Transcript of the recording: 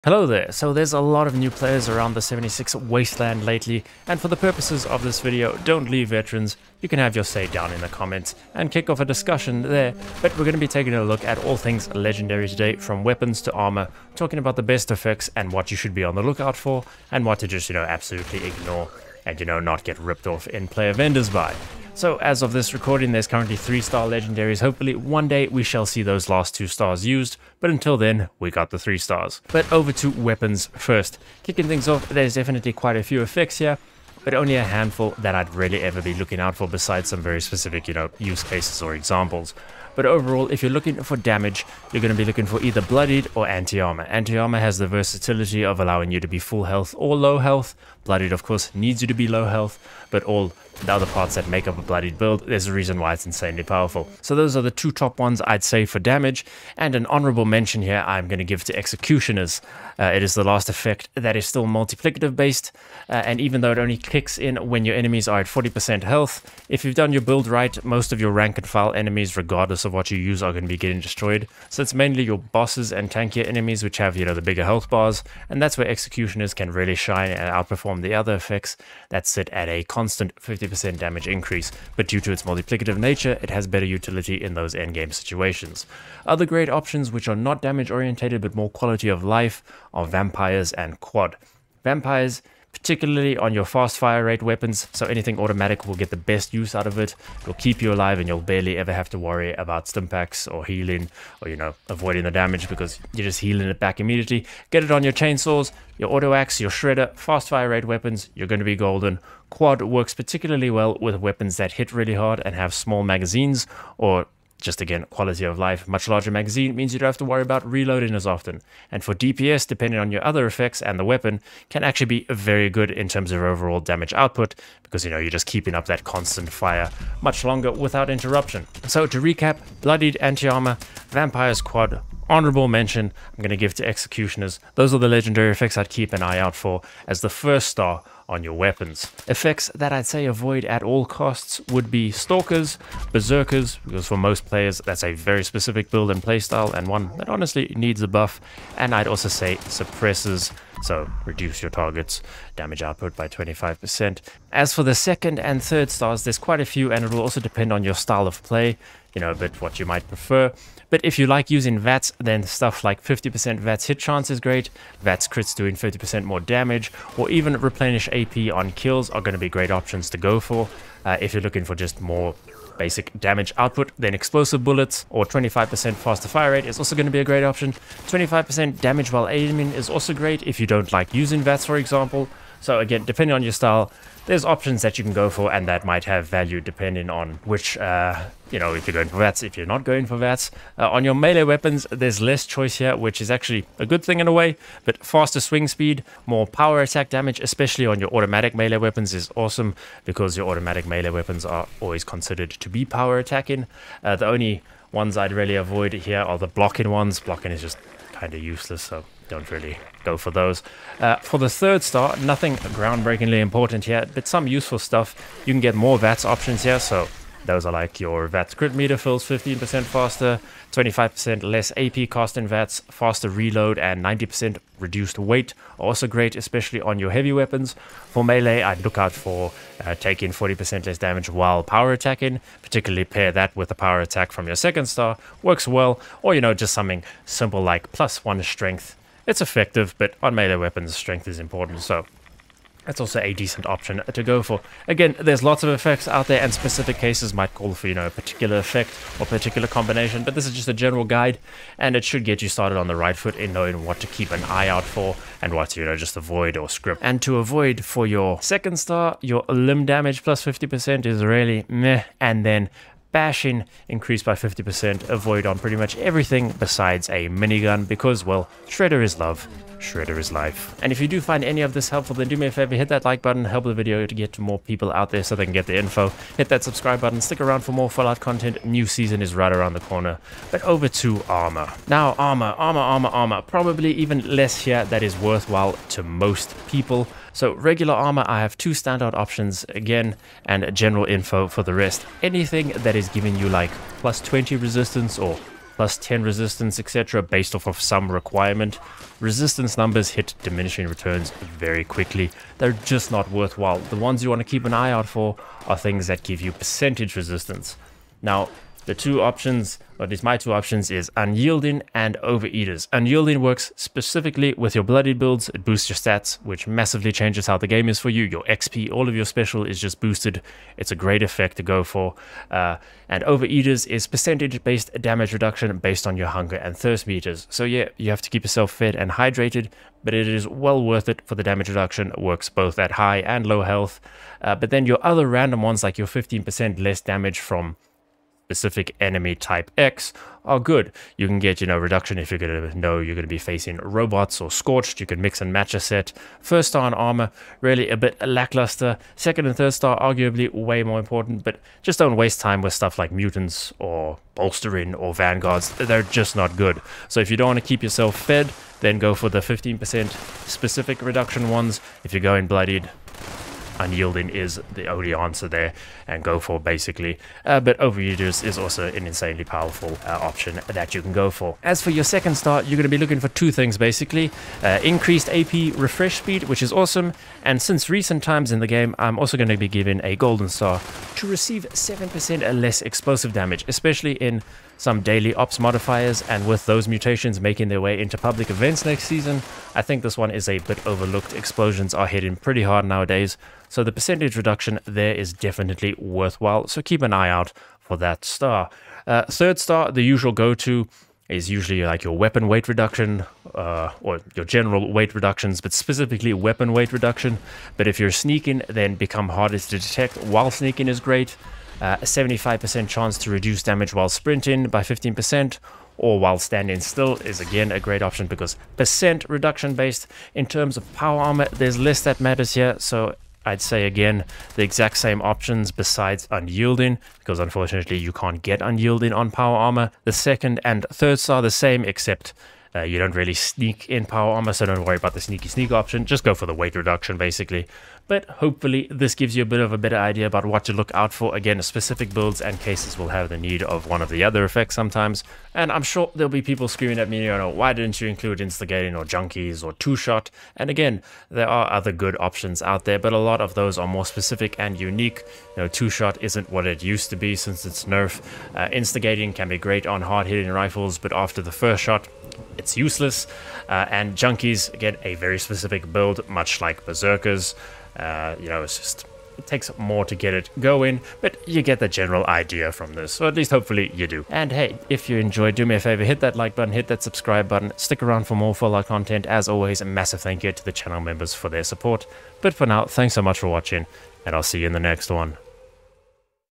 Hello there, so there's a lot of new players around the 76 Wasteland lately, and for the purposes of this video, don't leave veterans. You can have your say down in the comments and kick off a discussion there, but we're going to be taking a look at all things legendary today, from weapons to armor, talking about the best effects and what you should be on the lookout for, and what to just, absolutely ignore and, not get ripped off in player vendors by. So as of this recording, there's currently 3-star legendaries. Hopefully one day we shall see those last 2 stars used, but until then, we got the 3 stars. But over to weapons first. Kicking things off, there's definitely quite a few effects here, but only a handful that I'd really ever be looking out for besides some very specific, use cases or examples. But overall, if you're looking for damage, you're going to be looking for either bloodied or anti-armor. Anti-armor has the versatility of allowing you to be full health or low health. Bloodied, of course, needs you to be low health, but all the other parts that make up a bloodied build, there's a reason why it's insanely powerful. So those are the 2 top ones I'd say for damage, and an honorable mention here I'm going to give to Executioners. It is the last effect that is still multiplicative based, and even though it only kicks in when your enemies are at 40% health, if you've done your build right, most of your rank and file enemies, regardless of what you use, are going to be getting destroyed. So it's mainly your bosses and tankier enemies which have, the bigger health bars, and that's where Executioners can really shine and outperform the other effects that sit at a constant 50% damage increase, but due to its multiplicative nature, it has better utility in those endgame situations. Other great options which are not damage orientated but more quality of life are Vampires and Quad. Vampires, particularly on your fast fire rate weapons, so anything automatic will get the best use out of it. It'll keep you alive and you'll barely ever have to worry about stimpaks or healing or, avoiding the damage because you're just healing it back immediately. Get it on your chainsaws, your auto axe, your shredder, fast fire rate weapons, you're going to be golden. Quad works particularly well with weapons that hit really hard and have small magazines, or just again, quality of life. Much larger magazine means you don't have to worry about reloading as often. And for DPS, depending on your other effects and the weapon, can actually be very good in terms of overall damage output, because you're just keeping up that constant fire much longer without interruption. So to recap, bloodied, anti-armor, vampires, quad, honorable mention I'm going to give to Executioners. Those are the legendary effects I'd keep an eye out for as the 1st star on your weapons. Effects that I'd say avoid at all costs would be Stalkers, Berserkers, because for most players that's a very specific build and playstyle and one that honestly needs a buff, and I'd also say Suppressors, so reduce your target's damage output by 25%. As for the 2nd and 3rd stars, there's quite a few, and it will also depend on your style of play, a bit what you might prefer. But if you like using VATS, then stuff like 50% VATS hit chance is great, VATS crits doing 50% more damage, or even replenish AP on kills are going to be great options to go for. If you're looking for just more basic damage output, then explosive bullets or 25% faster fire rate is also going to be a great option. 25% damage while aiming is also great if you don't like using VATS, for example. So again, depending on your style, there's options that you can go for and that might have value depending on which, if you're going for VATS, if you're not going for VATS. On your melee weapons, there's less choice here, which is actually a good thing in a way, but faster swing speed, more power attack damage, especially on your automatic melee weapons, is awesome because your automatic melee weapons are always considered to be power attacking. The only ones I'd really avoid here are the blocking ones. Blocking is just kind of useless, so don't really go for those. For the 3rd star, nothing groundbreakingly important here, but some useful stuff. You can get more VATS options here, so those are like your VATS crit meter fills 15% faster, 25% less AP cost in VATS, faster reload, and 90% reduced weight are also great, especially on your heavy weapons. For melee, I'd look out for taking 40% less damage while power attacking, particularly pair that with the power attack from your 2nd star, works well, or just something simple like +1 strength. It's effective, but on melee weapons, strength is important, so that's also a decent option to go for. Again, there's lots of effects out there, and specific cases might call for, a particular effect or particular combination, but this is just a general guide, and it should get you started on the right foot in knowing what to keep an eye out for and what to, just avoid or script. And to avoid for your 2nd star, your limb damage plus 50% is really meh, and then bashing increased by 50%, avoid on pretty much everything besides a minigun because, well, Shredder is love, Shredder is life. And if you do find any of this helpful, then do me a favor, hit that like button, help the video to get to more people out there so they can get the info. Hit that subscribe button, stick around for more Fallout content. New season is right around the corner. But over to armor. Now, armor. Probably even less here that is worthwhile to most people. So regular armor, I have 2 standout options again, and general info for the rest. Anything that is giving you like +20 resistance or plus 10 resistance, etc., based off of some requirement. Resistance numbers hit diminishing returns very quickly. They're just not worthwhile. The ones you want to keep an eye out for are things that give you percentage resistance. Now, the two options, or at least my two options, is Unyielding and Overeaters. Unyielding works specifically with your bloodied builds. It boosts your stats, which massively changes how the game is for you. Your XP, all of your special is just boosted. It's a great effect to go for. And Overeaters is percentage-based damage reduction based on your hunger and thirst meters. So yeah, you have to keep yourself fed and hydrated, but it is well worth it for the damage reduction. It works both at high and low health. But then your other random ones, like your 15% less damage from specific enemy type X, are good. You can get, reduction if you're going to be facing robots or scorched. You can mix and match a set. First star on armor, really a bit lackluster. Second and third star, arguably way more important, but just don't waste time with stuff like mutants or bolstering or vanguards. They're just not good. So if you don't want to keep yourself fed, then go for the 15% specific reduction ones. If you're going bloodied, Unyielding is the only answer there, and go for basically. But Overeaters is also an insanely powerful option that you can go for. As for your second star, you're going to be looking for two things basically. Increased AP refresh speed, which is awesome, and since recent times in the game, I'm also going to be given a golden star to receive 7% less explosive damage, especially in some daily ops modifiers, and with those mutations making their way into public events next season, I think this one is a bit overlooked. Explosions are hitting pretty hard nowadays, so the percentage reduction there is definitely worthwhile, so keep an eye out for that star. Third star, the usual go-to, is usually like your weapon weight reduction, or your general weight reductions, but specifically weapon weight reduction. But if you're sneaking, then become harder to detect while sneaking is great. A 75% chance to reduce damage while sprinting by 15%, or while standing still is again a great option because percent reduction based. In terms of power armor, there's less that matters here, so I'd say again the exact same options besides Unyielding, because unfortunately you can't get Unyielding on power armor. The second and third star the same, except you don't really sneak in power armor, so don't worry about the sneak option. Just go for the weight reduction basically. But hopefully this gives you a bit of a better idea about what to look out for. Again, specific builds and cases will have the need of one of the other effects sometimes. And I'm sure there'll be people screaming at me, why didn't you include instigating or junkies or two-shot? And again, there are other good options out there, but a lot of those are more specific and unique. Two-shot isn't what it used to be since it's nerf. Instigating can be great on hard-hitting rifles, but after the first shot, it's useless. And junkies, again, a very specific build, much like berserkers. It takes more to get it going, but you get the general idea from this, or at least hopefully you do. And hey, if you enjoyed, do me a favor, hit that like button, hit that subscribe button, stick around for more Fallout content. As always, a massive thank you to the channel members for their support. But for now, thanks so much for watching, and I'll see you in the next one.